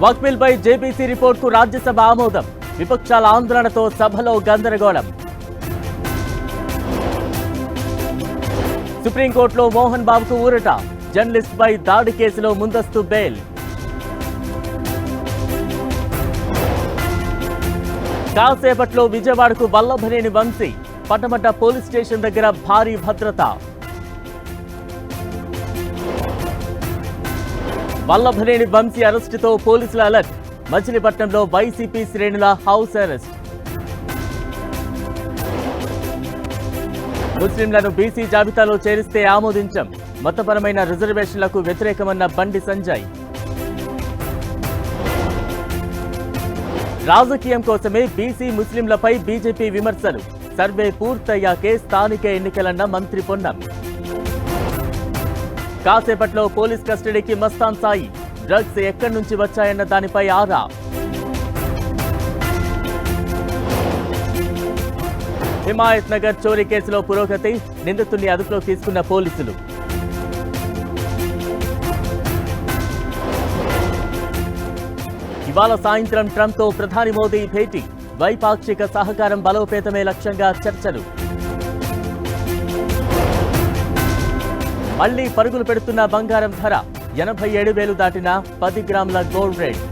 వక్ఫ్ బిల్పై JPC రిపోర్టుకు Rajya Sabha ఆమోదం. విపక్షాల ఆందోళనతో సభలో గందరగోళం. సుప్రీంకోర్టులో మోహన్ బాబుకు ఊరట. జర్నలిస్ట్ పై దాడి కేసులో ముందస్తు బెయిల్. కాసేపట్లో విజయవాడకు వల్లభనేని వంశీ. పట్టమట్ట పోలీస్ స్టేషన్ దగ్గర భారీ భద్రత. వల్లభనేని వంశీ అరెస్టుతో పోలీసుల అలర్ట్. మచిలీపట్నంలో వైసీపీ శ్రేణుల హౌస్ అరెస్ట్. ముస్లింలను బీసీ జాబితాలో చేరిస్తే ఆమోదించం. మతపరమైన రిజర్వేషన్లకు వ్యతిరేకమన్న బండి సంజయ్. రాజకీయం కోసమే బీసీ ముస్లింలపై బీజేపీ విమర్శలు. సర్వే పూర్తయ్యాకే స్థానిక ఎన్నికలన్న మంత్రి పొన్నం. కాసేపట్లో పోలీస్ కస్టడీకి మస్తాన్ సాయి. డ్రగ్స్ ఎక్కడి నుంచి వచ్చాయన్న దానిపై ఆరా. హిమాయత్ నగర్ చోరీ కేసులో పురోగతి. నిందితుడిని అదుపులోకి తీసుకున్న పోలీసులు. ఇవాళ సాయంత్రం ట్రంప్తో ప్రధాని మోదీ భేటీ. ద్వైపాక్షిక సహకారం బలోపేతమే లక్ష్యంగా చర్చలు. మళ్లీ పరుగులు పెడుతున్న బంగారం ధర. 87,000 దాటిన 10 గ్రాముల గోల్డ్ రేట్.